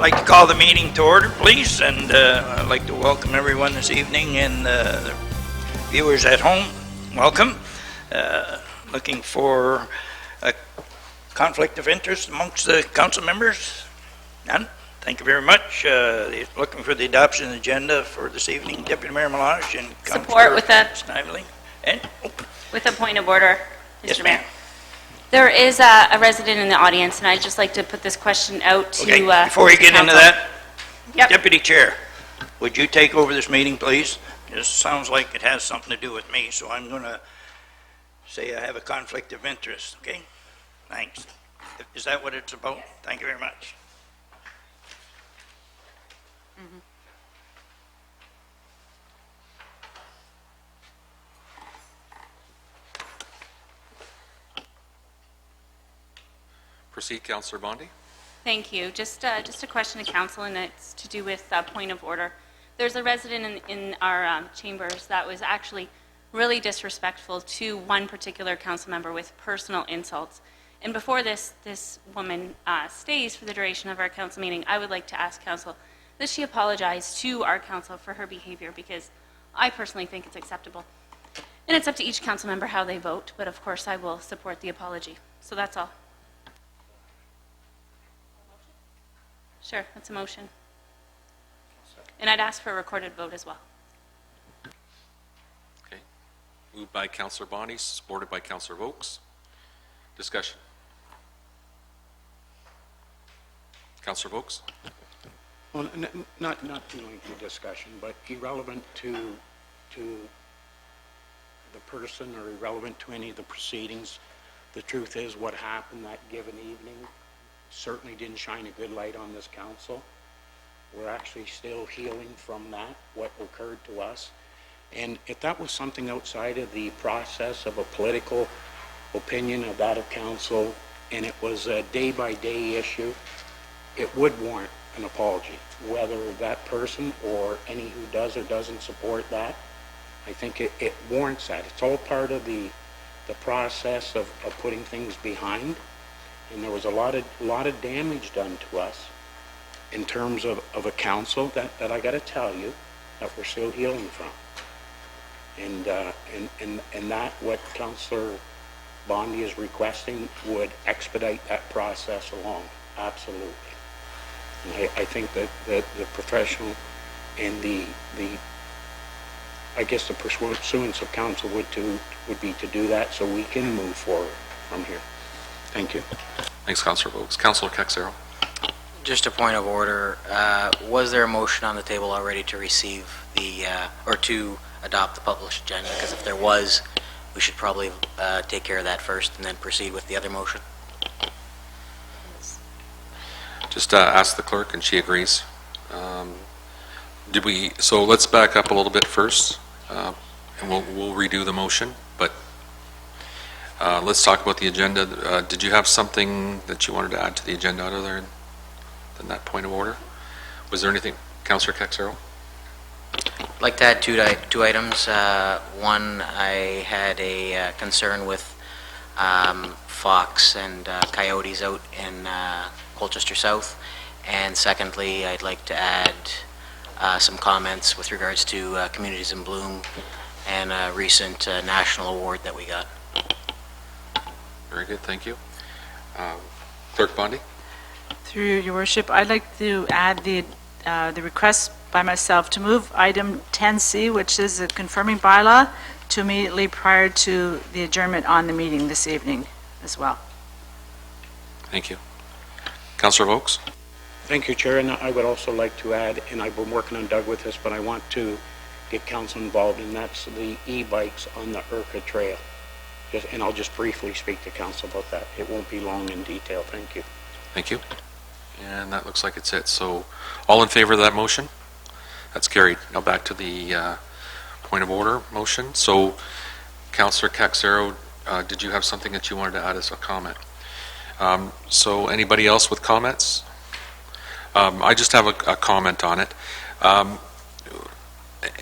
I'd like to call the meeting to order, please, and I'd like to welcome everyone this evening, and the viewers at home, welcome. Looking for a conflict of interest amongst the council members? None? Thank you very much. Looking for the adoption of the agenda for this evening, Deputy Mayor Malage and Support with that. Snively. And with a point of order, Mr. yes, Mayor. ma'am. There is a resident in the audience, and I'd just like to put this question out to Okay, before you get into that, Yep. Deputy Chair, would you take over this meeting, please? This sounds like it has something to do with me, so I'm going to say I have a conflict of interest, okay? Thanks. Is that what it's about? Yes. Thank you very much. Proceed, Councillor Bondi. Thank you. Just a question to council, and it's to do with point of order. There's a resident in our chambers that was actually really disrespectful to one particular council member with personal insults. And before this woman stays for the duration of our council meeting, I would like to ask council that she apologize to our council for her behavior, because I personally think it's acceptable. And it's up to each council member how they vote, but of course I will support the apology. So that's all. Sure, that's a motion. And I'd ask for a recorded vote as well. Okay. Moved by Councillor Bondi, supported by Councillor Vokes. Discussion. Councillor Vokes. Well, not too lengthy discussion, but irrelevant to the person or irrelevant to any of the proceedings. The truth is, what happened that given evening certainly didn't shine a good light on this council. We're actually still healing from that, what occurred to us. And if that was something outside of the process of a political opinion of that of council, and it was a day-by-day issue, it would warrant an apology. Whether that person or any who does or doesn't support that, I think it warrants that. It's all part of the process of putting things behind. And there was a lot of damage done to us in terms of a council that I got to tell you that we're still healing from. And that what Councillor Bondi is requesting would expedite that process along, absolutely. And I think that the professional and the I guess the pursuance of council would be to do that so we can move forward from here. Thank you. Thanks, Councillor Vokes. Councillor Caxero. Just a point of order. Was there a motion on the table already to receive the, or to adopt the published agenda? Because if there was, we should probably take care of that first and then proceed with the other motion. Just ask the clerk, and she agrees. So let's back up a little bit first, and we'll redo the motion. But let's talk about the agenda. Did you have something that you wanted to add to the agenda other than that point of order? Was there anything, Councillor Caxero? I'd like to add two items. One, I had a concern with fox and coyotes out in Colchester South. And secondly, I'd like to add some comments with regards to Communities in Bloom and a recent national award that we got. Very good, thank you. Clerk Bondi? Through your worship, I'd like to add the request by myself to move item 10C, which is a confirming bylaw, to immediately prior to the adjournment on the meeting this evening as well. Thank you. Councillor Vokes? Thank you, Chair. And I would also like to add, and I've been working on Doug with this, but I want to get council involved, and that's the e-bikes on the Urca Trail. And I'll just briefly speak to council about that. It won't be long in detail. Thank you. Thank you. And that looks like it's it. So all in favor of that motion? That's carried. Now back to the point of order motion. So Councillor Caxero, did you have something that you wanted to add as a comment? So anybody else with comments? I just have a comment on it.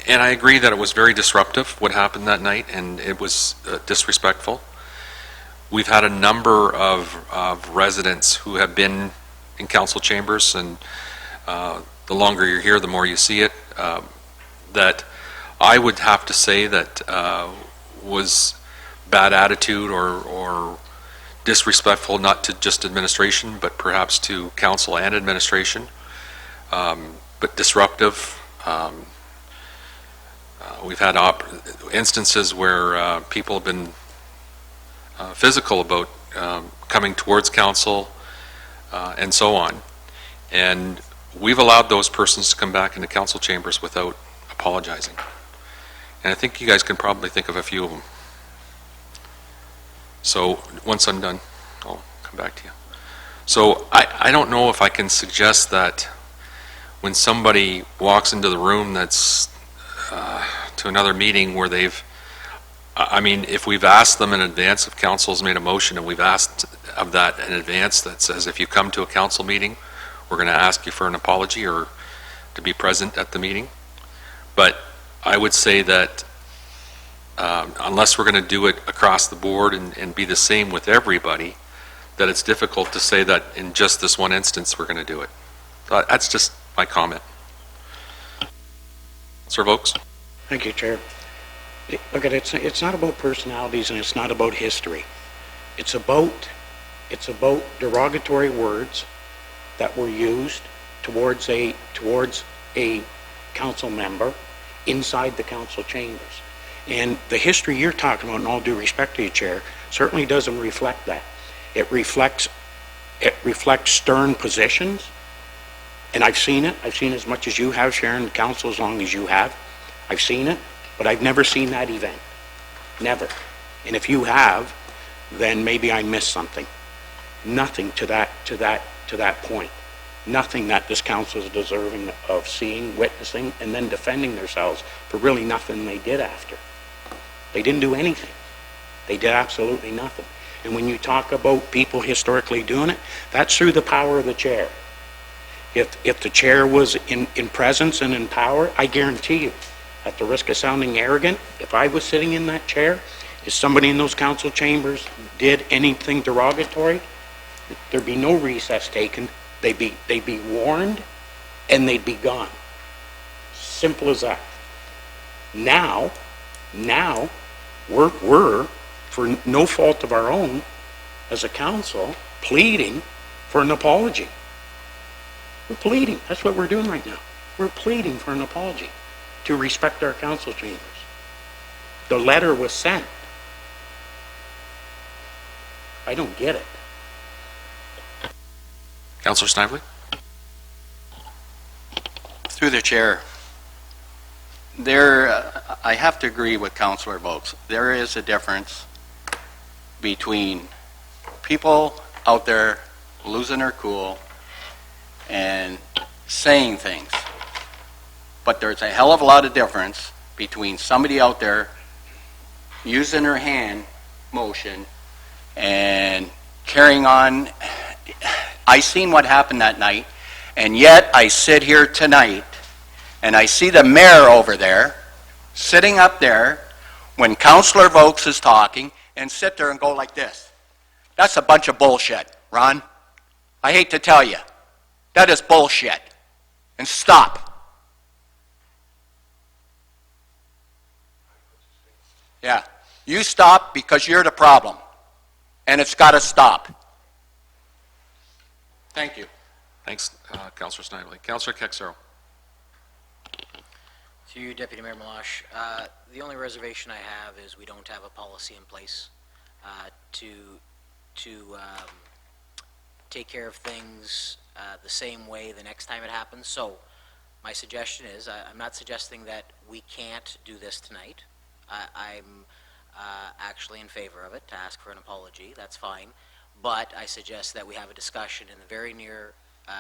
And I agree that it was very disruptive what happened that night, and it was disrespectful. We've had a number of residents who have been in council chambers and the longer you're here, the more you see it, that I would have to say that was bad attitude or disrespectful, not to just administration, but perhaps to council and administration, but disruptive. We've had instances where people have been physical about coming towards council and so on. And we've allowed those persons to come back into council chambers without apologizing. And I think you guys can probably think of a few of them. So once I'm done, I'll come back to you. So I don't know if I can suggest that when somebody walks into the room that's to another meeting where they've, I mean, if we've asked them in advance, if council's made a motion and we've asked of that in advance that says if you come to a council meeting, we're going to ask you for an apology or to be present at the meeting. But I would say that unless we're going to do it across the board and be the same with everybody, that it's difficult to say that in just this one instance we're going to do it. That's just my comment. Sir Vokes? Thank you, Chair. Look, it's not about personalities and it's not about history. It's about derogatory words that were used towards a council member inside the council chambers. And the history you're talking about, in all due respect to you, Chair, certainly doesn't reflect that. It reflects stern positions, and I've seen it. I've seen as much as you have, Sharon, the council as long as you have. I've seen it, but I've never seen that event. Never. And if you have, then maybe I missed something. Nothing to that point. Nothing that this council is deserving of seeing, witnessing, and then defending themselves for really nothing they did after. They didn't do anything. They did absolutely nothing. And when you talk about people historically doing it, that's through the power of the chair. If the chair was in presence and in power, I guarantee you, at the risk of sounding arrogant, if I was sitting in that chair, if somebody in those council chambers did anything derogatory, there'd be no recess taken. They'd be warned, and they'd be gone. Simple as that. Now, we're for no fault of our own, as a council, pleading for an apology. We're pleading. That's what we're doing right now. We're pleading for an apology to respect our council chambers. The letter was sent. I don't get it. Councillor Snively? Through the chair, I have to agree with Councillor Vokes. There is a difference between people out there losing their cool and saying things. But there's a hell of a lot of difference between somebody out there using their hand motion and carrying on. I seen what happened that night, and yet I sit here tonight and I see the mayor over there sitting up there when Councillor Vokes is talking and sit there and go like this. That's a bunch of bullshit, Ron. I hate to tell you. That is bullshit. And stop. Yeah. You stop because you're the problem. And it's got to stop. Thank you. Thanks, Councillor Snively. Councillor Kexero? To you, Deputy Mayor Malash, the only reservation I have is we don't have a policy in place to take care of things the same way the next time it happens. So my suggestion is, I'm not suggesting that we can't do this tonight. I'm actually in favor of it, to ask for an apology. That's fine. But I suggest that we have a discussion in the very near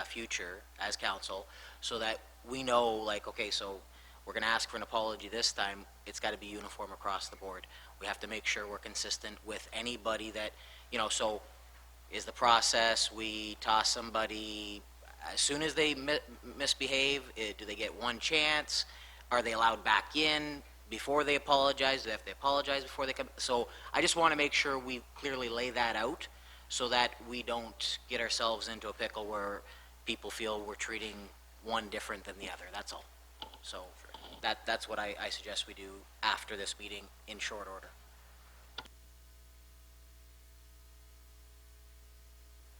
future as council so that we know, like, okay, so we're going to ask for an apology this time. It's got to be uniform across the board. We have to make sure we're consistent with anybody that, so is the process we toss somebody as soon as they misbehave? Do they get one chance? Are they allowed back in before they apologize? Do they have to apologize before they come? So I just want to make sure we clearly lay that out so that we don't get ourselves into a pickle where people feel we're treating one different than the other, that's all. So that's what I suggest we do after this meeting in short order.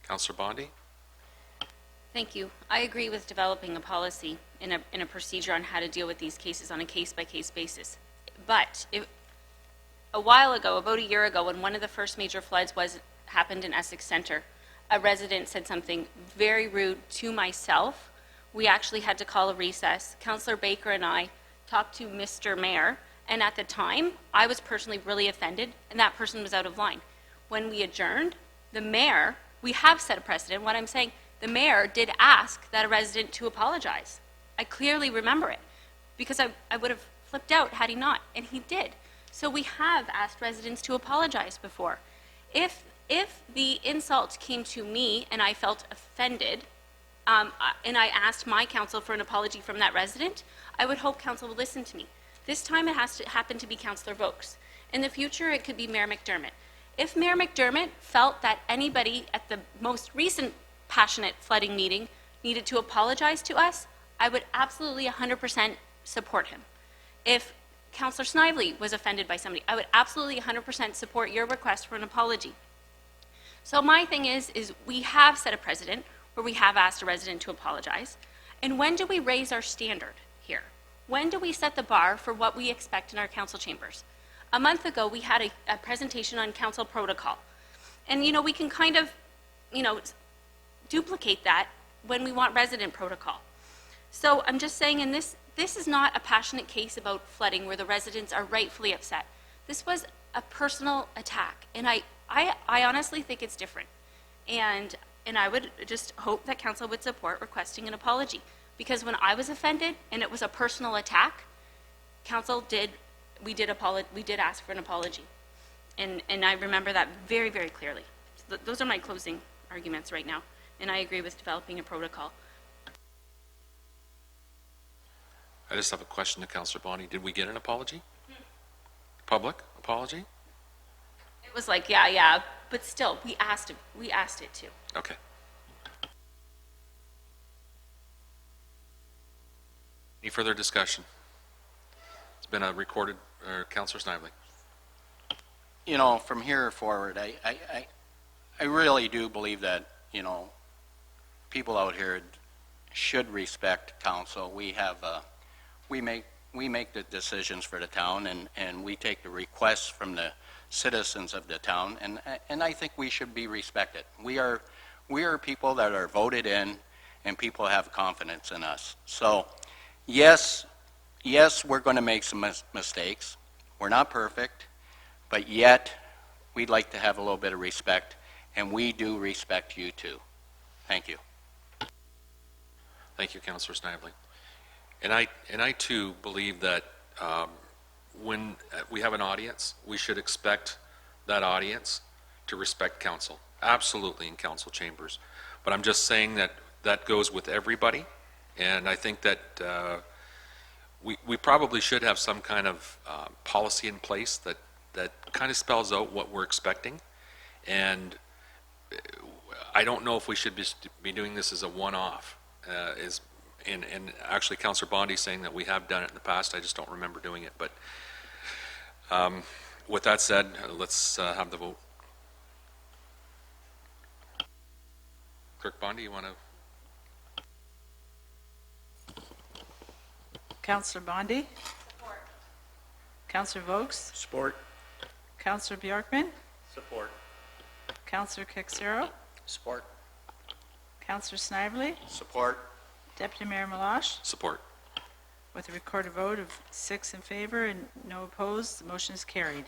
Councillor Bondi? Thank you. I agree with developing a policy in a procedure on how to deal with these cases on a case-by-case basis. But a while ago, about a year ago, when one of the first major floods happened in Essex Center, a resident said something very rude to myself. We actually had to call a recess. Councillor Baker and I talked to Mr. Mayor, and at the time, I was personally really offended, and that person was out of line. When we adjourned, the mayor, we have set a precedent. What I'm saying, the mayor did ask that a resident to apologize. I clearly remember it, because I would have flipped out had he not, and he did. So we have asked residents to apologize before. If the insult came to me and I felt offended, and I asked my council for an apology from that resident, I would hope council would listen to me. This time it has to happen to be Councillor Vokes. In the future, it could be Mayor McDermott. If Mayor McDermott felt that anybody at the most recent passionate flooding meeting needed to apologize to us, I would absolutely 100% support him. If Councillor Snively was offended by somebody, I would absolutely 100% support your request for an apology. So my thing is we have set a precedent where we have asked a resident to apologize. And when do we raise our standard here? When do we set the bar for what we expect in our council chambers? A month ago, we had a presentation on council protocol. And, we can kind of, duplicate that when we want resident protocol. So I'm just saying, in this is not a passionate case about flooding where the residents are rightfully upset. This was a personal attack, and I honestly think it's different. And I would just hope that council would support requesting an apology, because when I was offended and it was a personal attack, we did ask for an apology, and I remember that very, very clearly. So those are my closing arguments right now, and I agree with developing a protocol. I just have a question to Councillor Bondi. Did we get an apology? Public apology? It was like, yeah, but still, we asked it too. Okay. Any further discussion? It's been a recorded, Councillor Snively. From here forward, I really do believe that, people out here should respect council. We make the decisions for the town, and we take the requests from the citizens of the town, and I think we should be respected. We are people that are voted in, and people have confidence in us. So, yes, we're going to make some mistakes. We're not perfect, but yet we'd like to have a little bit of respect, and we do respect you too. Thank you. Thank you, Councillor Snively. And I too believe that when we have an audience, we should expect that audience to respect council. Absolutely, in council chambers. But I'm just saying that goes with everybody, and I think that we probably should have some kind of policy in place that kind of spells out what we're expecting. And I don't know if we should be doing this as a one-off. And actually, Councillor Bondi saying that we have done it in the past. I just don't remember doing it. But with that said, let's have the vote. Clerk Bondi, you want to? Councillor Bondi? Support. Councillor Vokes? Support. Councillor Bjorkman? Support. Councillor Kexero? Support. Councillor Snively? Support. Deputy Mayor Malash? Support. With a recorded vote of 6 in favor and no opposed, the motion is carried.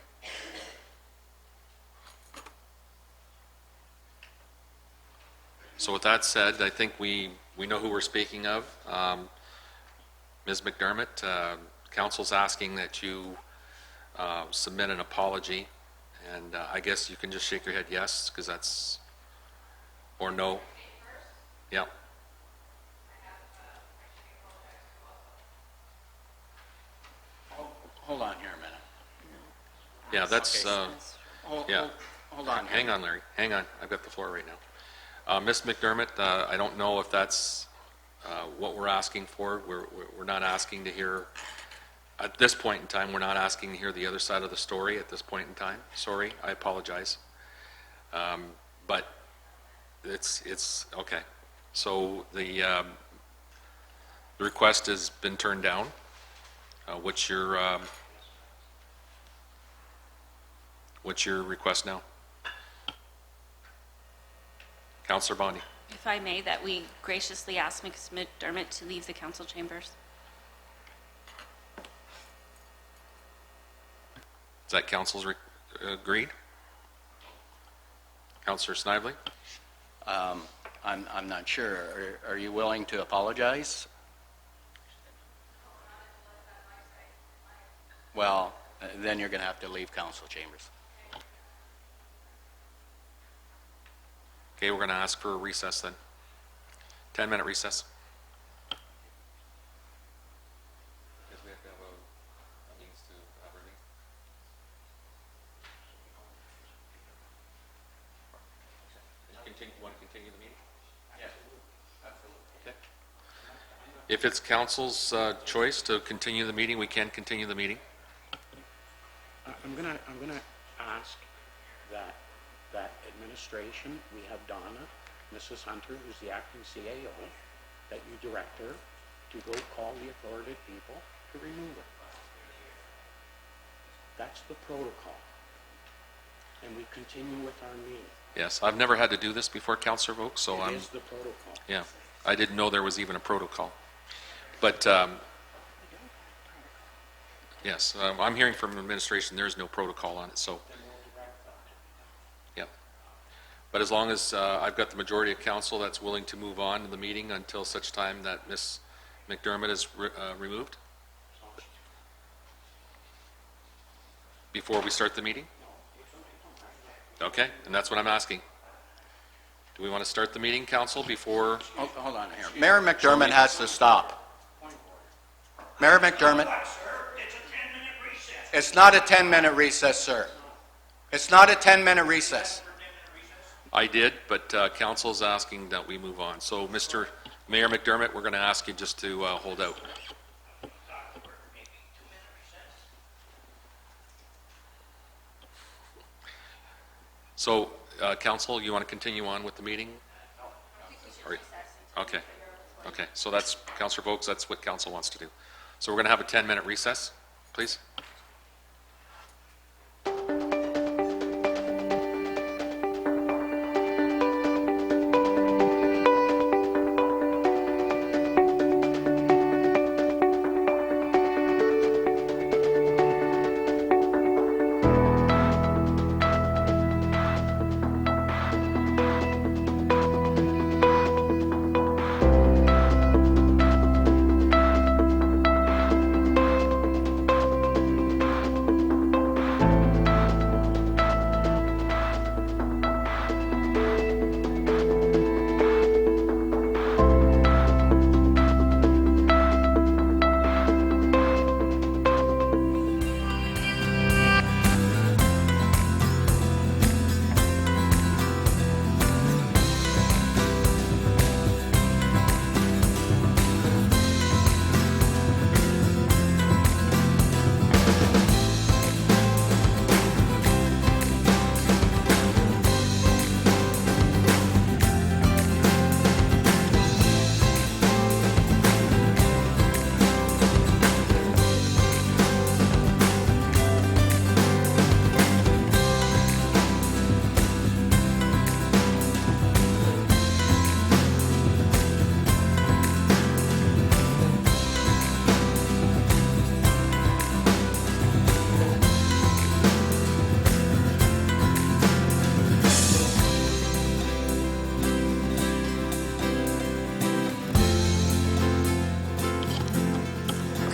So with that said, I think we know who we're speaking of. Ms. McDermott, council's asking that you submit an apology, and I guess you can just shake your head yes, because that's, or no. Yeah. Hold on here a minute. Yeah, that's, yeah. Hold on. Hang on, Larry. Hang on. I've got the floor right now. Ms. McDermott, I don't know if that's what we're asking for. We're not asking to hear, at this point in time, we're not asking to hear the other side of the story at this point in time. Sorry, I apologize. But it's okay. So the request has been turned down. What's your request now? Councillor Bondi. If I may, that we graciously ask Ms. McDermott to leave the council chambers. Is that council's agreed? Councillor Snively? I'm not sure. Are you willing to apologize? Well, then you're going to have to leave council chambers. Okay, we're going to ask for a recess then. 10-minute recess. Want to continue the meeting? Yes, absolutely. Okay. If it's council's choice to continue the meeting, we can continue the meeting. I'm gonna ask that administration, we have Donna, Mrs. Hunter, who's the acting CAO, that you direct her to go call the authoritative people to remove it. That's the protocol. And we continue with our meeting. Yes, I've never had to do this before, Councillor Vogt, so It is the protocol. yeah, I didn't know there was even a protocol. But, yes, I'm hearing from administration, there is no protocol on it, so. Yeah. But as long as I've got the majority of council that's willing to move on to the meeting until such time that Ms. McDermott is removed? Before we start the meeting? Okay, and that's what I'm asking. Do we want to start the meeting, council, before? Oh, hold on here. Mayor McDermott has to stop. Mayor McDermott. It's a 10-minute recess. It's not a 10-minute recess, sir. It's not a 10-minute recess. I did, but council's asking that we move on. So, Mr. Mayor McDermott, we're going to ask you just to hold out. So, council, you want to continue on with the meeting? Or- Okay. Okay, so that's, Councillor Vokes, that's what council wants to do. So we're going to have a 10-minute recess, please.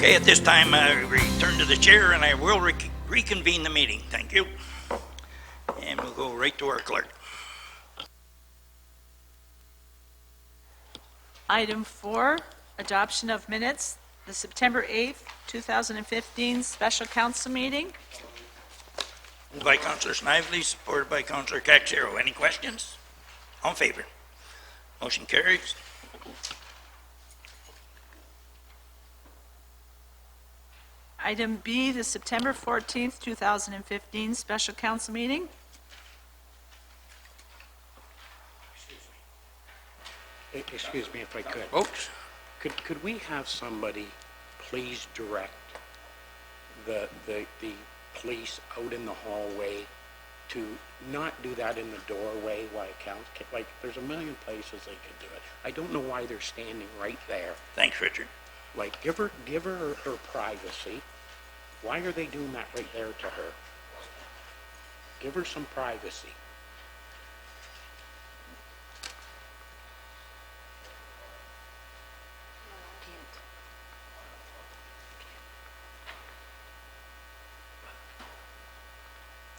Okay, at this time, I return to the chair and I will reconvene the meeting. Thank you. And we'll go right to our clerk. Item 4, adoption of minutes, the September 8th, 2015 special council meeting. Moved by Councillor Snively, supported by Councillor Caxero. Any questions? All in favor? Motion carries. Item B, the September 14th, 2015 special council meeting. Excuse me if I could. Folks, Could we have somebody please direct the police out in the hallway to not do that in the doorway while like, there's a million places they could do it. I don't know why they're standing right there. thanks, Richard. Like, give her her privacy. Why are they doing that right there to her? Give her some privacy.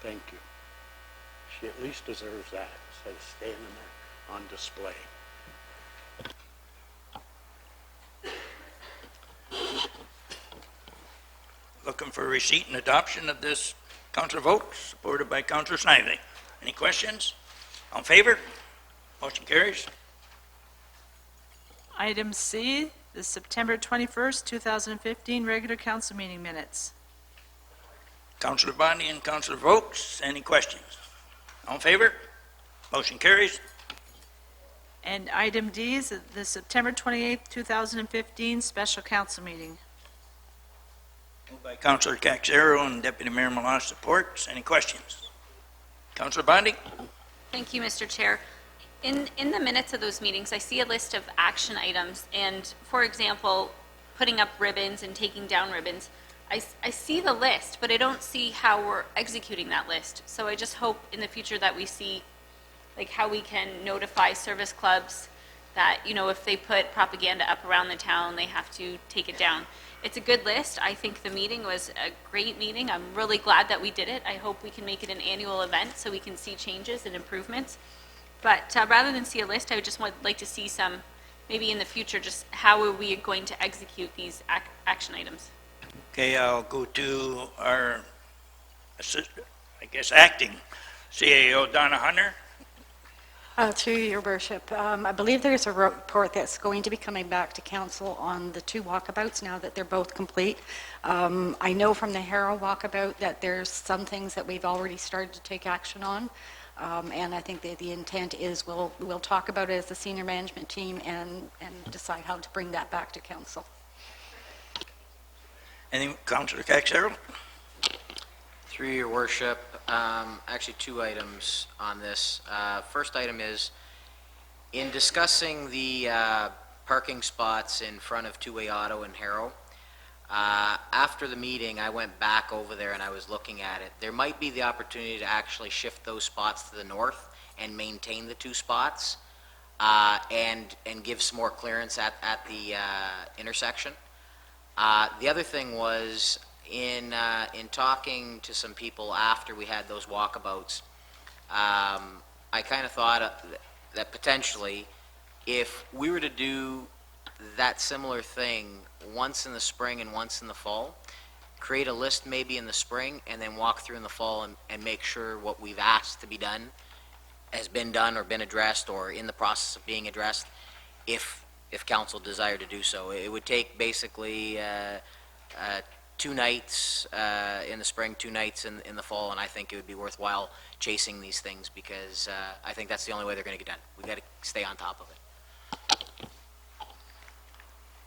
Thank you. She at least deserves that, instead of standing there on display. Looking for receipt and adoption of this council vote, supported by Councillor Snively. Any questions? All in favor? Motion carries. Item C, the September 21st, 2015 regular council meeting minutes. Councillor Bondi and Councillor Vokes, any questions? All in favor? Motion carries. And item D is the September 28th, 2015 special council meeting. Moved by Councillor Caxero and Deputy Mayor Malas supports. Any questions? Councillor Bondi? Thank you, Mr. Chair. In the minutes of those meetings, I see a list of action items, and for example, putting up ribbons and taking down ribbons. I see the list, but I don't see how we're executing that list. So I just hope in the future that we see, like, how we can notify service clubs that, you know, if they put propaganda up around the town, they have to take it down. It's a good list. I think the meeting was a great meeting. I'm really glad that we did it. I hope we can make it an annual event so we can see changes and improvements. But rather than see a list, I would just like to see some, maybe in the future, just how are we going to execute these action items. Okay, I'll go to our, acting CAO, Donna Hunter. Through your worship, I believe there's a report that's going to be coming back to council on the two walkabouts now that they're both complete. I know from the Harrow walkabout that there's some things that we've already started to take action on. And I think that the intent is we'll talk about it as the senior management team and decide how to bring that back to council. Any, Councillor Caxero? Through your worship, actually two items on this. First item is, in discussing the parking spots in front of Two-Way Auto in Harrow, after the meeting, I went back over there and I was looking at it. There might be the opportunity to actually shift those spots to the north and maintain the two spots and give some more clearance at the intersection. The other thing was, in talking to some people after we had those walkabouts, I kind of thought that potentially, if we were to do that similar thing once in the spring and once in the fall, create a list maybe in the spring and then walk through in the fall and make sure what we've asked to be done has been done or been addressed or in the process of being addressed, if council desired to do so. It would take basically 2 nights in the spring, 2 nights in the fall, and I think it would be worthwhile chasing these things because I think that's the only way they're going to get done. We've got to stay on top of it.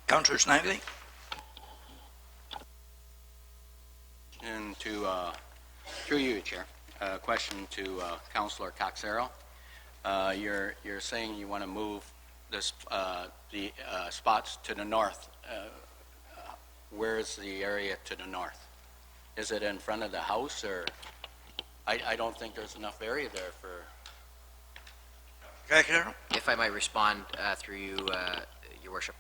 Councillor Snively? And through you, Chair, a question to Councillor Caxero. You're saying you want to move this the spots to the north. Where is the area to the north? Is it in front of the house, or I don't think there's enough area there for. Caxero? If I might respond through you, Your Worship.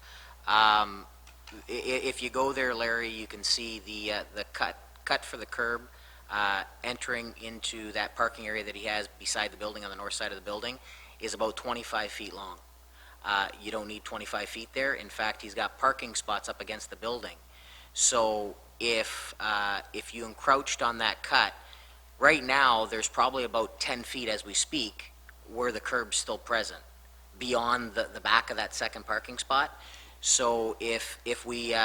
If you go there, Larry, you can see the cut for the curb entering into that parking area that he has beside the building on the north side of the building is about 25 feet long. You don't need 25 feet there. In fact, he's got parking spots up against the building. So if you encroached on that cut, right now there's probably about 10 feet as we speak where the curb's still present beyond the back of that second parking spot. So if we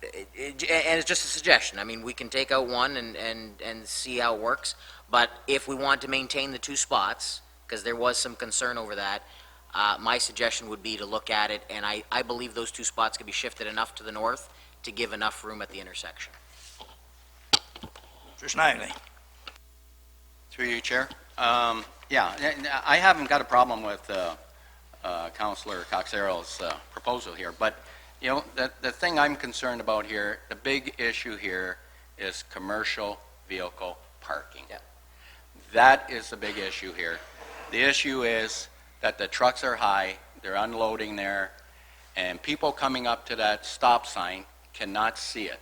and it's just a suggestion. I mean, we can take out one and see how it works, but if we want to maintain the 2 spots, because there was some concern over that, my suggestion would be to look at it, and I believe those 2 spots could be shifted enough to the north to give enough room at the intersection. Mr. Snively. Through you, Chair. Yeah, I haven't got a problem with Councillor Coxero's proposal here, but, you know, the thing I'm concerned about here, the big issue here is commercial vehicle parking. Yeah. That is the big issue here. The issue is that the trucks are high, they're unloading there, and people coming up to that stop sign cannot see it.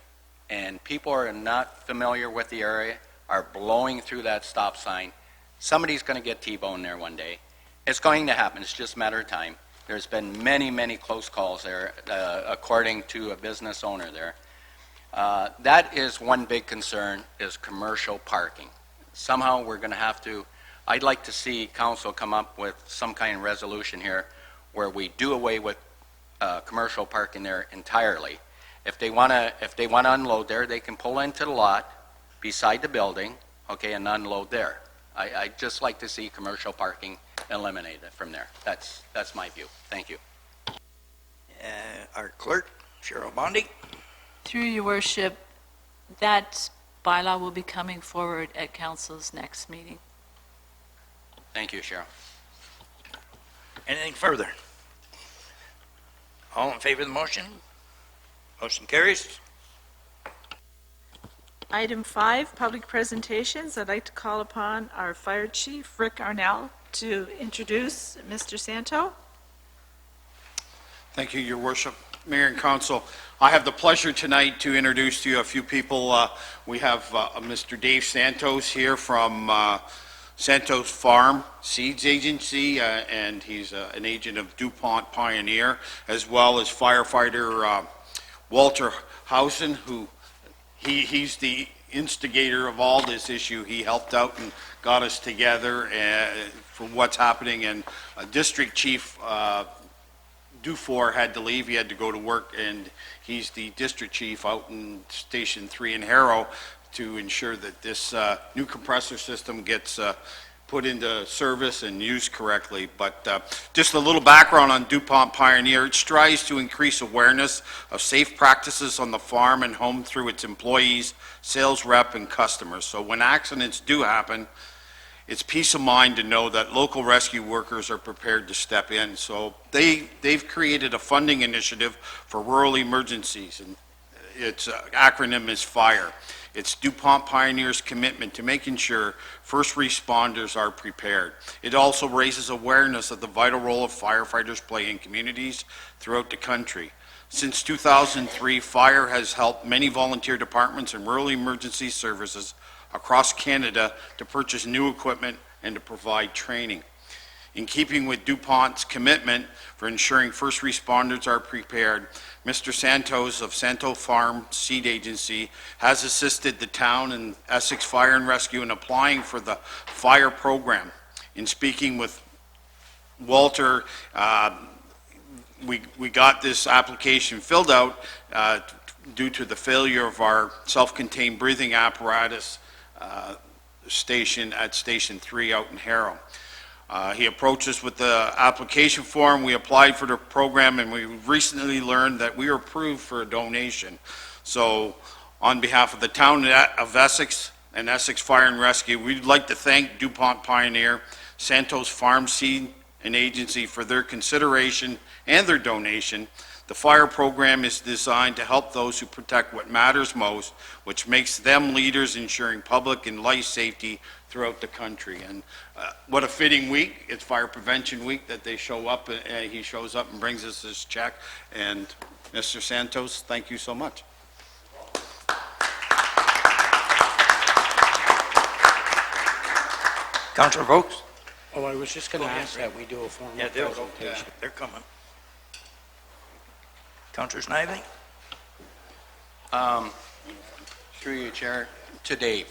And people are not familiar with the area, are blowing through that stop sign. Somebody's going to get T-boned there one day. It's going to happen. It's just a matter of time. There's been many, many close calls there, according to a business owner there. That is one big concern, is commercial parking. Somehow we're going to have to, I'd like to see council come up with some kind of resolution here where we do away with commercial parking there entirely. If they want to unload there, they can pull into the lot beside the building, okay, and unload there. I'd just like to see commercial parking eliminated from there. That's my view. Thank you. Our clerk, Cheryl Bondi. Through your worship, that bylaw will be coming forward at council's next meeting. Thank you, Cheryl. Anything further? All in favor of the motion? Motion carries. Item 5, public presentations. I'd like to call upon our Fire Chief, Rick Arnell, to introduce Mr. Santo. Thank you, Your Worship, Mayor and Council. I have the pleasure tonight to introduce to you a few people. We have Mr. Dave Santos here from Santos Farm Seeds Agency, and he's an agent of DuPont Pioneer, as well as firefighter Walter Housen, who he's the instigator of all this issue. He helped out and got us together for what's happening, and District Chief Dufour had to leave. He had to go to work, and he's the district chief out in Station 3 in Harrow to ensure that this new compressor system gets put into service and used correctly. But just a little background on DuPont Pioneer. It strives to increase awareness of safe practices on the farm and home through its employees, sales rep, and customers. So when accidents do happen, it's peace of mind to know that local rescue workers are prepared to step in. So they've created a funding initiative for rural emergencies, and its acronym is FIRE. It's DuPont Pioneer's commitment to making sure first responders are prepared. It also raises awareness of the vital role of firefighters play in communities throughout the country. Since 2003, FIRE has helped many volunteer departments and rural emergency services across Canada to purchase new equipment and to provide training. In keeping with DuPont's commitment for ensuring first responders are prepared, Mr. Santos of Santo Farm Seed Agency has assisted the town and Essex Fire and Rescue in applying for the FIRE program. In speaking with Walter, we got this application filled out due to the failure of our self-contained breathing apparatus station at Station 3 out in Harrow. He approached us with the application form. We applied for the program, and we recently learned that we were approved for a donation. So on behalf of the town of Essex and Essex Fire and Rescue, we'd like to thank DuPont Pioneer, Santos Farm Seed and Agency for their consideration and their donation. The FIRE program is designed to help those who protect what matters most, which makes them leaders ensuring public and life safety throughout the country. And what a fitting week. It's Fire Prevention Week that they show up. He shows up and brings us his check. And Mr. Santos, thank you so much. Councillor Vokes? Oh, I was just going to ask that we do a formal Yeah, presentation. they're coming. Councillor Snively? Through you, Chair, to Dave.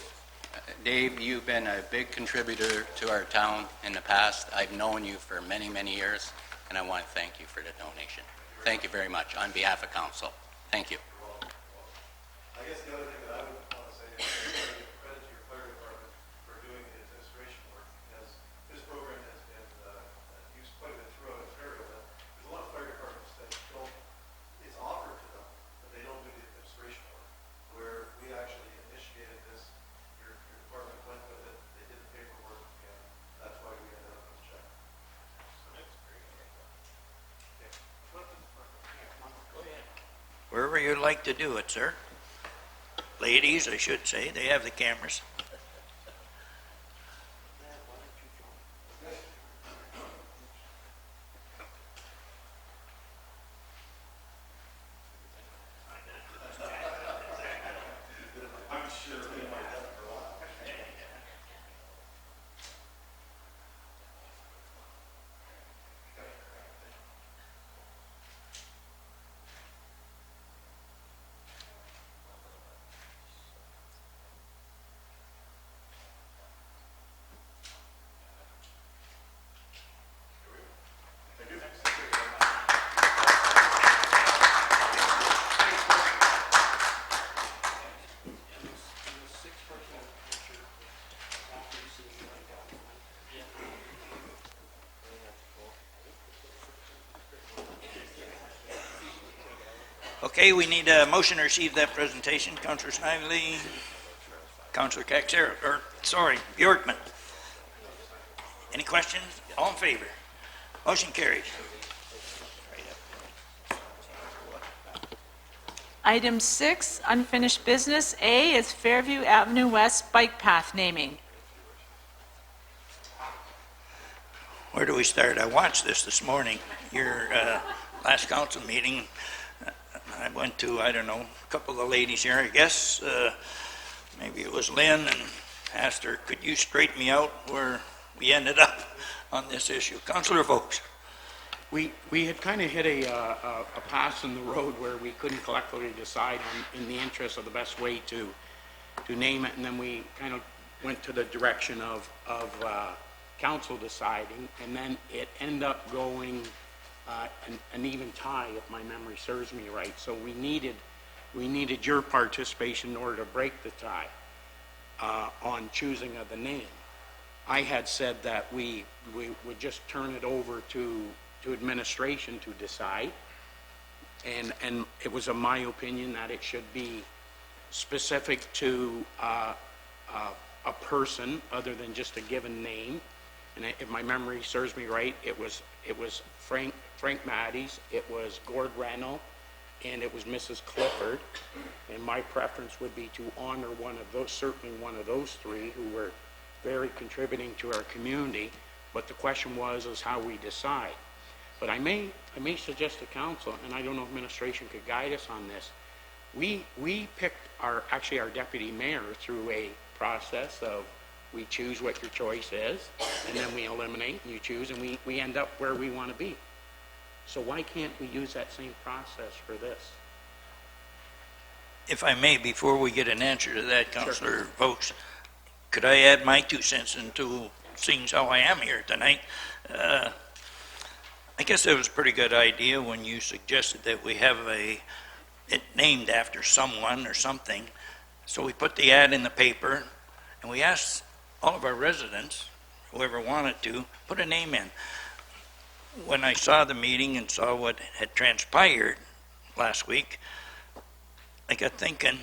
Dave, you've been a big contributor to our town in the past. I've known you for many, many years, and I want to thank you for the donation. Thank you very much on behalf of council. Thank you. guess the other thing that I would want to say is give credit to your fire department for doing the administration work, because this program has been used quite a bit throughout Ontario. But there's a lot of fire departments that don't, it's offered to them, but they don't do the administration work. Where we actually initiated this, your department went with it, they did the paperwork, and that's why we ended up with the check. So that's very good. Wherever you'd like to do it, sir. Ladies, I should say, they have the cameras. Okay, we need a motion to receive that presentation. Councillor Snively, Councillor Caxera, or, sorry, Bjorkman. Any questions? All in favor? Motion carried. Item 6, unfinished business. A is Fairview Avenue West bike path naming. Where do we start? I watched this morning, your last council meeting. I went to, I don't know, a couple of ladies here, I guess. Maybe it was Lynn, and asked her, could you straighten me out where we ended up on this issue? Councillor Vokes. We had kind of hit a pass in the road where we couldn't collectively decide on, in the interest of the best way to name it, and then we kind of went to the direction of council deciding, and then it ended up going an even tie, if my memory serves me right. So we needed your participation in order to break the tie on choosing of the name. I had said that we would just turn it over to administration to decide, and it was my opinion that it should be specific to a person other than just a given name. And if my memory serves me right, it was Frank Maddy's, it was Gord Rennell, and it was Mrs. Clifford. And my preference would be to honor one of those, certainly one of those three who were very contributing to our community. But the question was how we decide. But I may suggest to council, and I don't know if administration could guide us on this. We picked our deputy mayor through a process of we choose what your choice is, and then we eliminate, and you choose, and we end up where we want to be. So why can't we use that same process for this? If I may, before we get an answer to that, Councillor Vokes, could I add my 2 cents into seeing how I am here tonight? I guess it was a pretty good idea when you suggested that we have it named after someone or something. So we put the ad in the paper, and we asked all of our residents, whoever wanted to, put a name in. When I saw the meeting and saw what had transpired last week, I got thinking,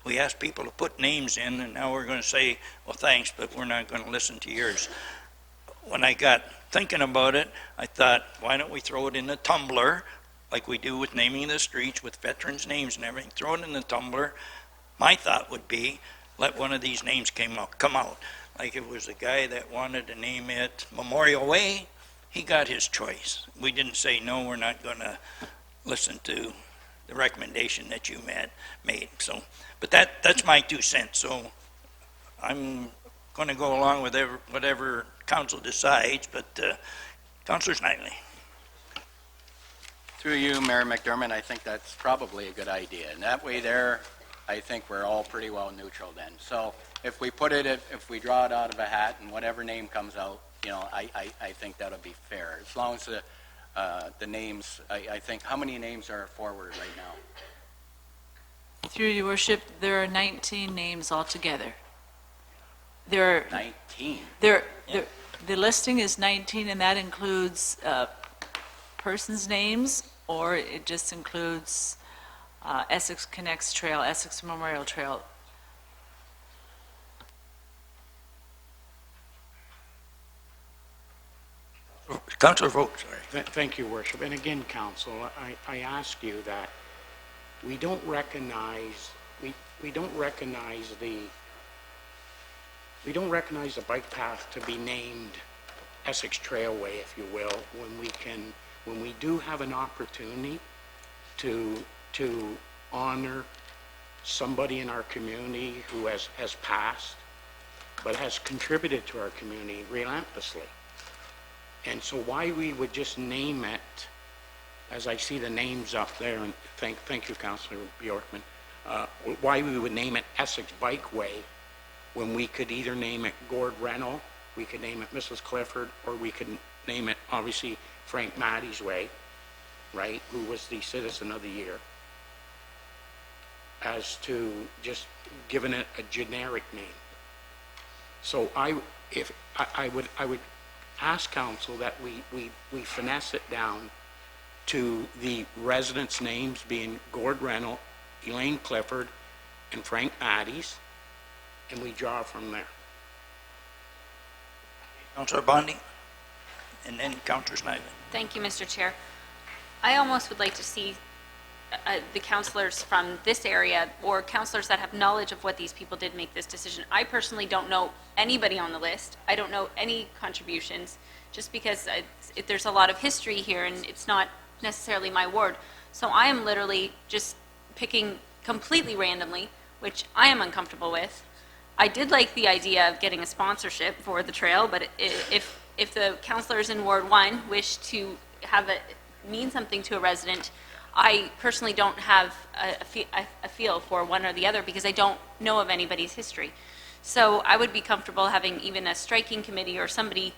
we asked people to put names in, and now we're going to say, well, thanks, but we're not going to listen to yours. When I got thinking about it, I thought, why don't we throw it in the tumbler, like we do with naming the streets with veterans' names and everything, throw it in the tumbler. My thought would be, let one of these names come out. Like it was a guy that wanted to name it Memorial Way, he got his choice. We didn't say, no, we're not going to listen to the recommendation that you made. So, but that's my 2 cents. So I'm going to go along with whatever council decides, but Councillor Snively. Through you, Mayor McDermott, I think that's probably a good idea. And that way there, I think we're all pretty well neutral then. So if we if we draw it out of a hat and whatever name comes out, I think that'll be fair. As long as the names, I think, how many names are forward right now? Through your worship, there are 19 names altogether. There are 19. the listing is 19, and that includes persons' names, or it just includes Essex Connects Trail, Essex Memorial Trail. Councillor Vokes, sorry. Thank you, Worship. And again, Council, I ask you that we don't recognize, we don't recognize the bike path to be named Essex Trailway, if you will, when we do have an opportunity to honor somebody in our community who has passed, but has contributed to our community relentlessly. And so why we would just name it, as I see the names up there, and thank you, Councillor Bjorkman, why we would name it Essex Bikeway when we could either name it Gord Rennell, we could name it Mrs. Clifford, or we could name it, obviously, Frank Matty's Way, right, who was the Citizen of the Year, as to just giving it a generic name. So I would ask council that we finesse it down to the residents' names being Gord Rennell, Elaine Clifford, and Frank Matty's, and we draw from there. Councillor Bondi, and then Councillor Snyder. Thank you, Mr. Chair. I almost would like to see the councillors from this area or councillors that have knowledge of what these people did make this decision. I personally don't know anybody on the list. I don't know any contributions, just because there's a lot of history here and it's not necessarily my ward. So I am literally just picking completely randomly, which I am uncomfortable with. I did like the idea of getting a sponsorship for the trail, but if the councillors in Ward 1 wish to have it mean something to a resident, I personally don't have a feel for one or the other because I don't know of anybody's history. So I would be comfortable having even a striking committee or somebody,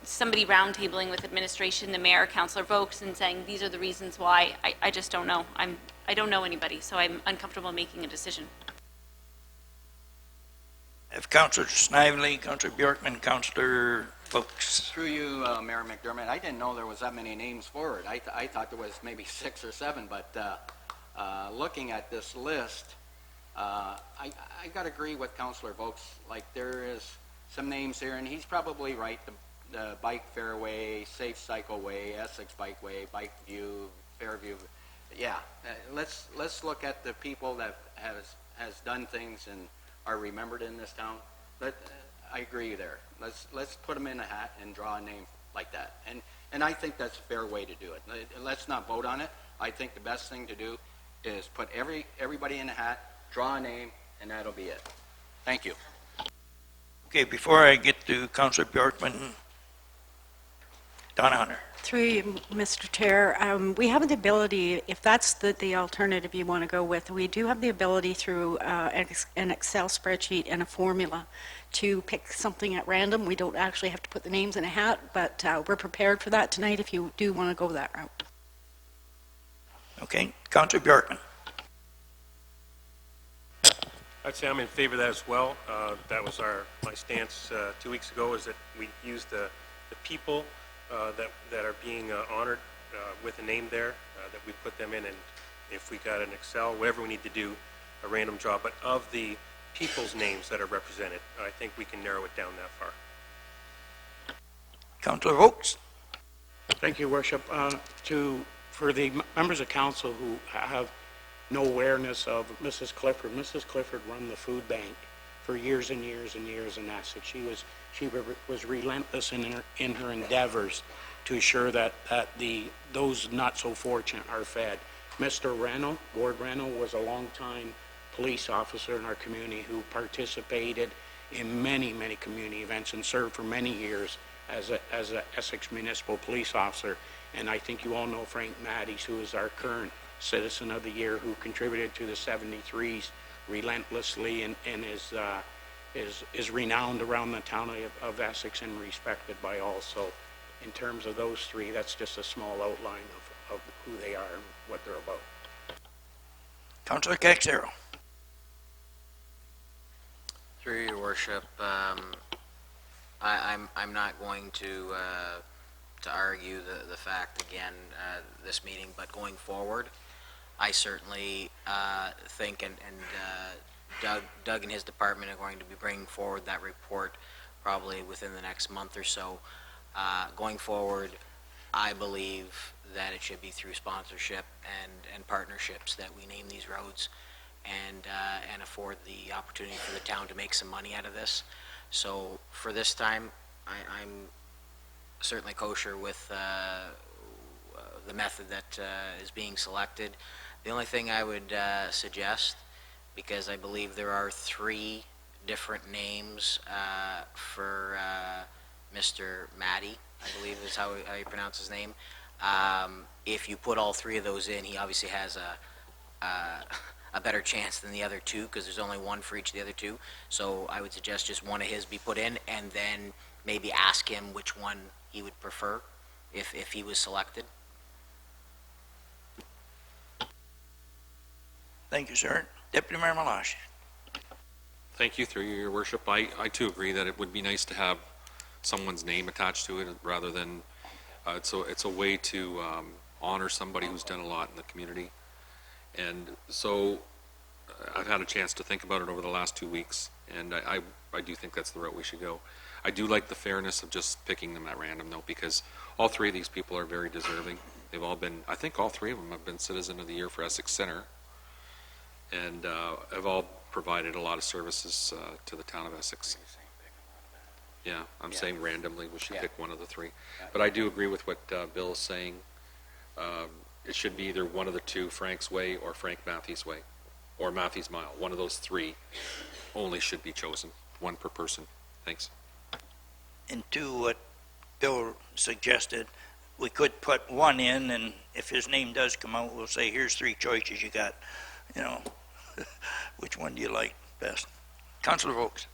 somebody roundtabling with administration, the mayor, Councillor Vokes, and saying these are the reasons why. I just don't know. I don't know anybody, so I'm uncomfortable making a decision. Have Councillor Snively, Councillor Bjorkman, Councillor Vokes. Through you, Mayor McDermott, I didn't know there was that many names for it. I thought there was maybe 6 or 7, but looking at this list, I got to agree with Councillor Vokes. Like, there is some names here, and he's probably right. The Bike Fairway, Safe Cycleway, Essex Bikeway, Bike View, Fairview. Yeah, let's look at the people that has done things and are remembered in this town. But I agree there. Let's put them in a hat and draw a name like that. And I think that's a fair way to do it. Let's not vote on it. I think the best thing to do is put everybody in a hat, draw a name, and that'll be it. Thank you. Okay, before I get to Councillor Bjorkman, Donna Hunter. Through you, Mr. Chair, we have the ability, if that's the alternative you want to go with, we do have the ability through an Excel spreadsheet and a formula to pick something at random. We don't actually have to put the names in a hat, but we're prepared for that tonight if you do want to go that route. Okay, Councillor Bjorkman. I'd say I'm in favor of that as well. That was my stance 2 weeks ago, is that we use the people that are being honored with a name there, that we put them in, and if we got an Excel, whatever we need to do, a random draw, but of the people's names that are represented, I think we can narrow it down that far. Councillor Vokes. Thank you, Worship. For the members of council who have no awareness of Mrs. Clifford run the food bank for years and years and years in Essex. She was relentless in her endeavors to ensure that those not so fortunate are fed. Mr. Rennell, Gord Rennell, was a long-time police officer in our community who participated in many, many community events and served for many years as a Essex municipal police officer. And I think you all know Frank Matty's, who is our current Citizen of the Year, who contributed to the 73s relentlessly and is renowned around the town of Essex and respected by all. So in terms of those three, that's just a small outline of who they are and what they're about. Councillor Caxero. Through your worship, I'm not going to argue the fact again, this meeting, but going forward, I certainly think, and Doug and his department are going to be bringing forward that report probably within the next month or so. Going forward, I believe that it should be through sponsorship and partnerships that we name these roads and afford the opportunity for the town to make some money out of this. So for this time, I'm certainly kosher with the method that is being selected. The only thing I would suggest, because I believe there are 3 different names for Mr. Matty, I believe is how you pronounce his name. If you put all 3 of those in, he obviously has a better chance than the other 2, because there's only 1 for each of the other 2. So I would suggest just one of his be put in, and then maybe ask him which one he would prefer if he was selected. Thank you, sir. Deputy Mayor Malash. Thank you, through your worship. I too agree that it would be nice to have someone's name attached to it rather than, it's a way to honor somebody who's done a lot in the community. And so I've had a chance to think about it over the last 2 weeks, and I do think that's the route we should go. I do like the fairness of just picking them at random, though, because all 3 of these people are very deserving. They've all been, I think all 3 of them have been Citizen of the Year for Essex Centre, and have all provided a lot of services to the town of Essex. Yeah, I'm saying randomly we should pick one of the 3. But I do agree with what Bill is saying. It should be either one of the 2, Frank's Way or Frank Matthews Way, or Matthews Mile. One of those 3 only should be chosen, 1 per person. Thanks. And to what Bill suggested, we could put 1 in, and if his name does come out, we'll say, here's 3 choices you got. You know, which one do you like best? Councillor Vokes.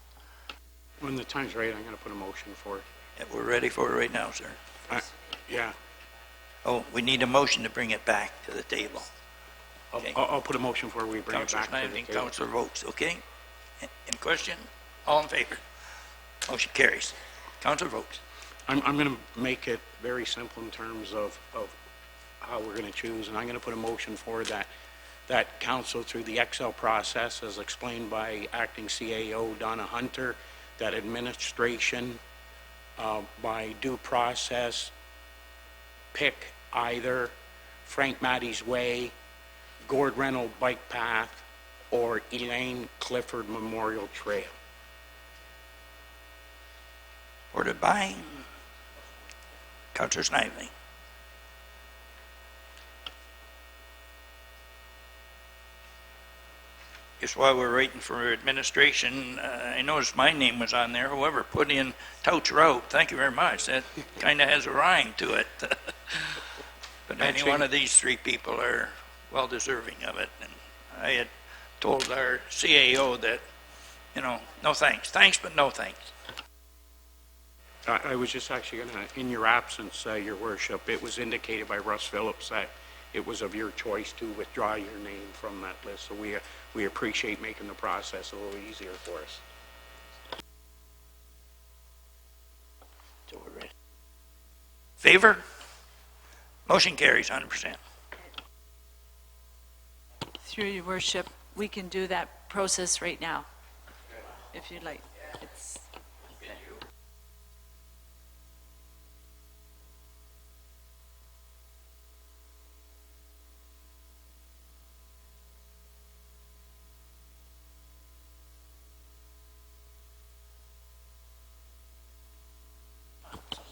When the time's right, I'm going to put a motion for it. Yeah, we're ready for it right now, sir. Yeah, Oh, we need a motion to bring it back to the table. Okay. I'll put a motion for we bring it Councillor back to the Snyder, table. Councillor Vokes, okay? In question? All in favor? Motion carries. Councillor Vokes. I'm going to make it very simple in terms of how we're going to choose, and I'm going to put a motion for that council through the Excel process as explained by acting CAO Donna Hunter, that administration by due process pick either Frank Matty's Way, Gord Reynolds Bike Path, or Elaine Clifford Memorial Trail. Ordered by Councillor Snively. Just while we're waiting for administration, I noticed my name was on there. Whoever put in Touch Road, thank you very much. That kind of has a rhyme to it. But any one of these 3 people are well deserving of it. And I had told our CAO that, you know, no thanks. Thanks, but no thanks. I was just actually going to, in your absence, Your Worship, it was indicated by Russ Phillips that it was of your choice to withdraw your name from that list. So we appreciate making the process a little easier for us. So we're ready. Favor? Motion carries 100%. Through your worship, we can do that process right now, if you'd like. It's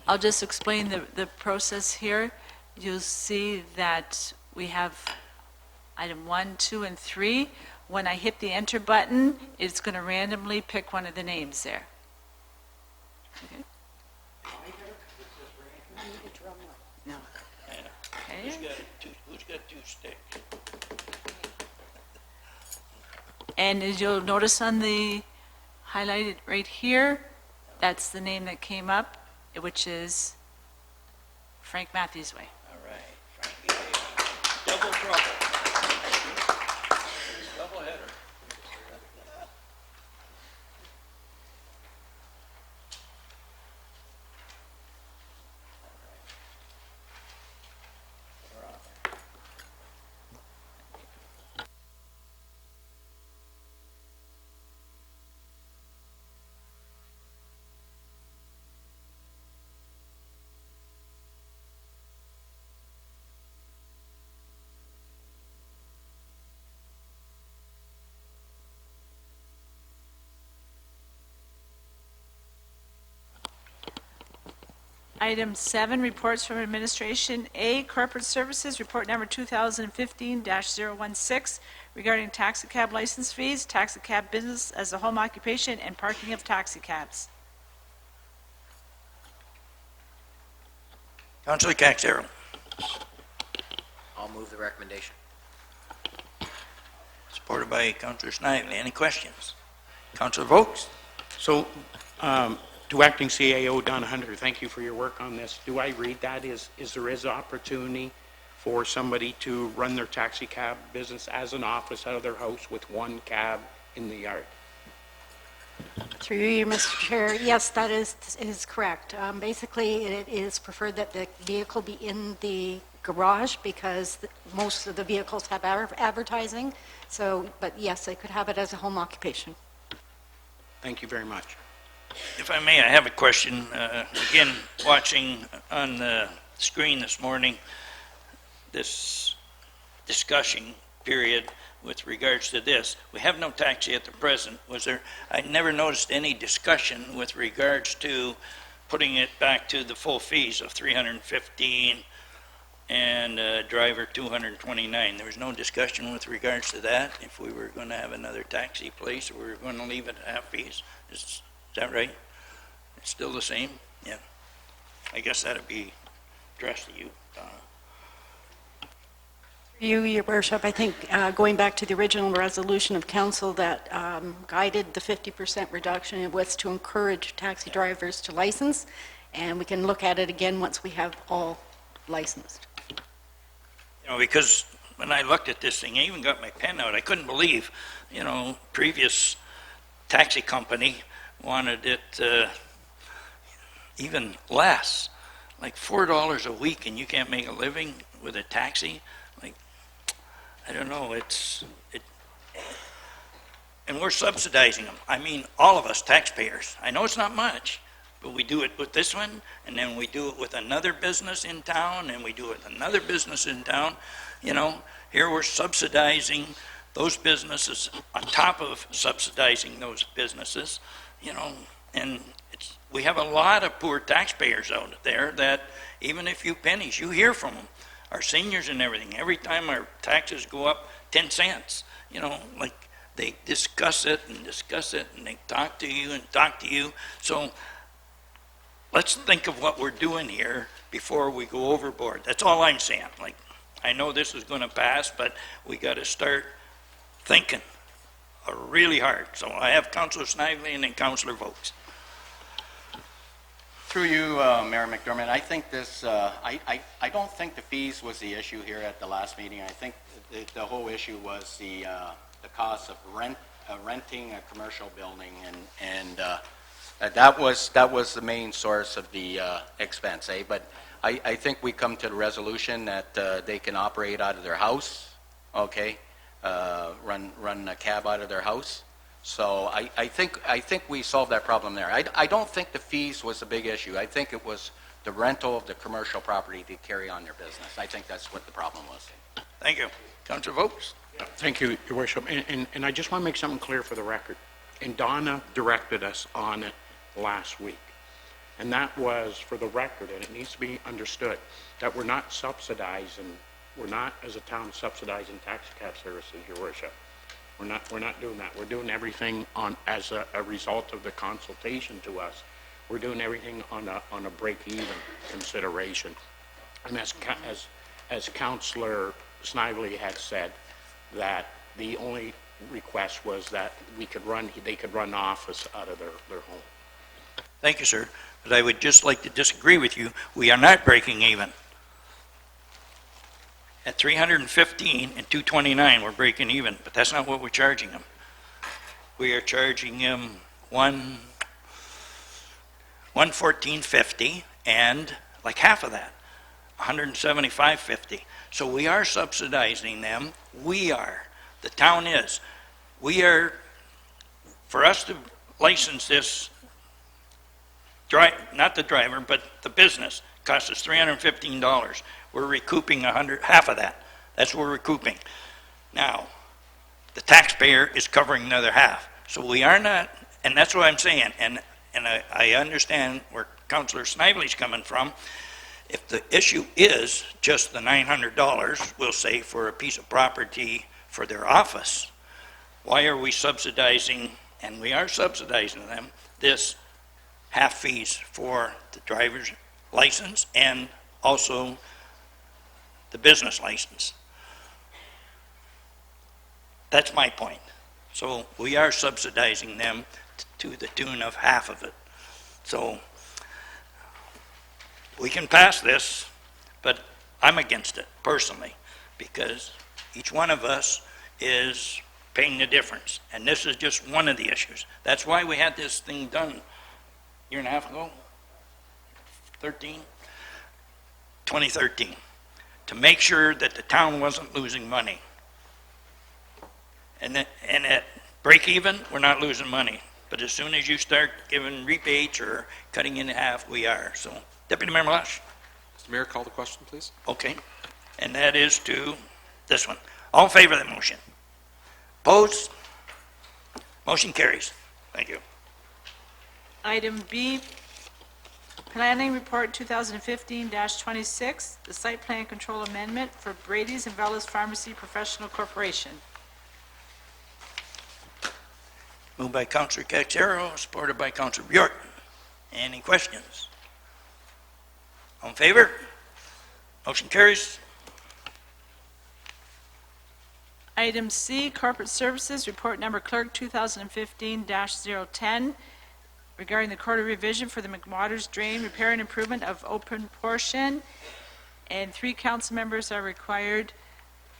I'll just explain the process here. You'll see that we have item 1, 2, and 3. When I hit the enter button, it's going to randomly pick one of the names there. Okay. No. Okay. Who's got 2 sticks? And as you'll notice on the highlighted right here, that's the name that came up, which is Frank Matthews Way. All right, Frankie. Double trouble. Item 7, reports from administration. A, corporate services, report number 2015-016, regarding taxicab license fees, taxicab business as a home occupation, and parking of taxicabs. Councillor Caxaro. I'll move the recommendation. Supported by Councillor Snively. Any questions? Councillor Vokes? So, to Acting CAO Don Hunter, thank you for your work on this. Do I read that is there is opportunity for somebody to run their taxi cab business as an office out of their house with one cab in the yard? Through you, Mr. Chair, yes, that is correct. Basically, it is preferred that the vehicle be in the garage because most of the vehicles have advertising. So, but yes, they could have it as a home occupation. Thank you very much. If I may, I have a question. Again, watching on the screen this morning, this discussion period with regards to this. We have no taxi at the present. I never noticed any discussion with regards to putting it back to the full fees of $315 and driver $229. There was no discussion with regards to that, if we were going to have another taxi place, or we were going to leave it at half fees. Is that right? It's still the same? Yeah. I guess that'd be addressed to you, Donna. Your worship, I think going back to the original resolution of council that guided the 50% reduction, it was to encourage taxi drivers to license, and we can look at it again once we have all licensed. You know, because when I looked at this thing, I even got my pen out. I couldn't believe, previous taxi company wanted it even less, like $4 a week, and you can't make a living with a taxi. Like, I don't know. And we're subsidizing them. I mean, all of us taxpayers. I know it's not much, but we do it with this one, and then we do it with another business in town, and we do it with another business in town. Here we're subsidizing those businesses on top of subsidizing those businesses, and we have a lot of poor taxpayers out there that even a few pennies, you hear from them, our seniors and everything. Every time our taxes go up 10 cents, like they discuss it, and they talk to you. So let's think of what we're doing here before we go overboard. That's all I'm saying. Like, I know this is going to pass, but we got to start thinking really hard. So I have Councillor Snively and then Councillor Vokes. Through you, Mayor McDermott, I think this, I don't think the fees was the issue here at the last meeting. I think the whole issue was the cost of renting a commercial building, and that was the main source of the expense, eh? But I think we come to the resolution that they can operate out of their house, okay? Run a cab out of their house. So I think we solved that problem there. I don't think the fees was a big issue. I think it was the rental of the commercial property to carry on their business. I think that's what the problem was. Thank you. Councillor Vokes? Thank you, Your Worship. And I just want to make something clear for the record. And Donna directed us on it last week. And that was for the record, and it needs to be understood, that we're not as a town subsidizing taxi cab services, Your Worship. We're not doing that. We're doing everything as a result of the consultation to us. We're doing everything on a break-even consideration. And as Councillor Snively had said, that the only request was that they could run office out of their home. Thank you, sir. But I would just like to disagree with you. We are not breaking even. At $315 and $229, we're breaking even, but that's not what we're charging them. We are charging them $114.50 and like half of that, $175.50. So we are subsidizing them. The town is. For us to license this, not the driver, but the business, costs us $315. We're recouping half of that. That's what we're recouping. Now, the taxpayer is covering the other half. So we are not, and that's what I'm saying. And I understand we're Councillor Snively's coming from. If the issue is just the $900, we'll say, for a piece of property for their office, why are we subsidizing, and we are subsidizing them, this half fees for the driver's license and also the business license? That's my point. So we are subsidizing them to the tune of half of it. So we can pass this, but I'm against it personally, because each one of us is paying the difference. And this is just one of the issues. That's why we had this thing done a year and a half ago, 2013, to make sure that the town wasn't losing money. And at break even, we're not losing money. But as soon as you start giving rebates or cutting in half, we are. So, Deputy Mayor Malash. Mr. Mayor, call the question, please. Okay. And that is to this one. All in favor of the motion? Opposed? Motion carries. Thank you. Item B, Planning Report 2015-26, the Site Plan Control Amendment for Brady's and Velas Pharmacy Professional Corporation. Moved by Councillor Caxero, supported by Councillor Bjork. Any questions? All in favor? Motion carries. Item C, Corporate Services, Report Number Clerk 2015-010, regarding the quarter revision for the McWaters Drain Repair and Improvement of Open Portion, and 3 council members are required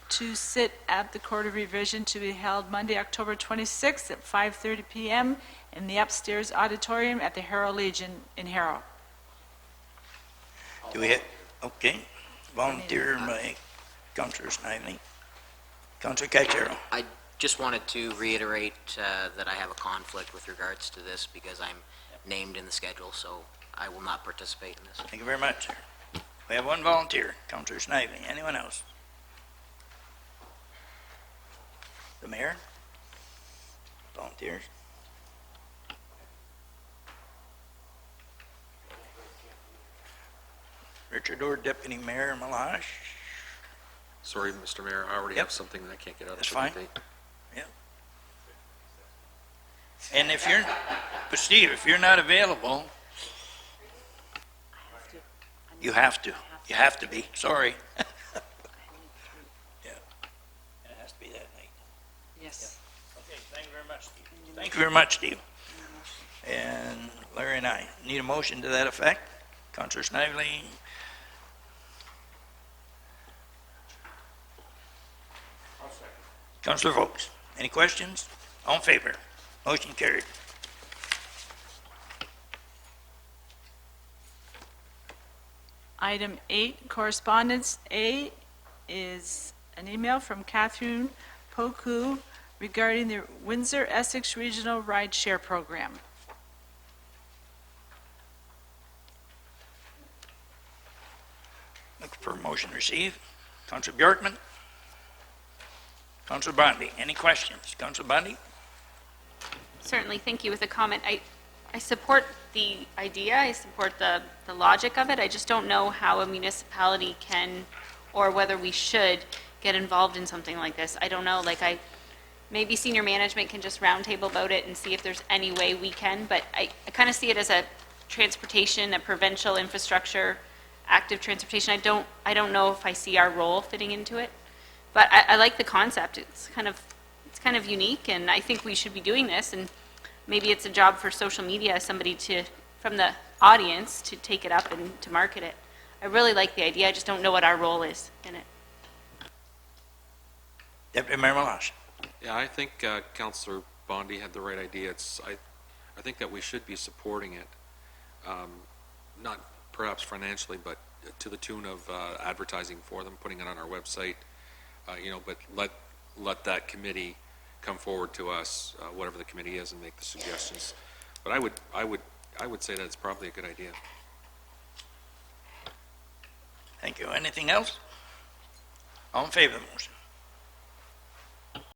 to sit at the quarter revision to be held Monday, October 26th at 5:30 p.m. in the upstairs auditorium at the Harrow Legion in Harrow. Do we have, okay, volunteer by Councillor Snively. Councillor Caxero. I just wanted to reiterate that I have a conflict with regards to this because I'm named in the schedule, so I will not participate in this. Thank you very much, sir. We have one volunteer, Councillor Snively. Anyone else? The mayor? Volunteers? Richard Orr, Deputy Mayor Malash. Sorry, Mr. Mayor, I already Yep. have something that I can't get out of That's the fine. date. And if you're, but Steve, if you're not available, you have to. You have to be. Sorry. Yeah. It has to be that night. Yes. Okay, thank you very much, Steve. Thank you very much, Steve. And Larry and I need a motion to that effect. Councillor Snively. Councillor Vokes. Any questions? All in favor? Motion carried. Item 8, correspondence. A is an email from Catherine Poku regarding the Windsor Essex Regional Ride Share Program. Looking for a motion received. Councillor Bjorkman. Councillor Bondi. Any questions? Councillor Bondi? Certainly, thank you. With a comment, I support the idea, I support the logic of it. I just don't know how a municipality can, or whether we should, get involved in something like this. I don't know, maybe senior management can just roundtable about it and see if there's any way we can, but I kind of see it as a transportation, a provincial infrastructure, active transportation. I don't know if I see our role fitting into it, but I like the concept. It's kind of unique, and I think we should be doing this, and maybe it's a job for social media, somebody from the audience to take it up and to market it. I really like the idea, I just don't know what our role is in it. Deputy Mayor Malash. Yeah, I think Councillor Bondi had the right idea. I think that we should be supporting it, not perhaps financially, but to the tune of advertising for them, putting it on our website, but let that committee come forward to us, whatever the committee is, and make the suggestions. But I would say that it's probably a good idea. Thank you. Anything else? All in favor of the motion?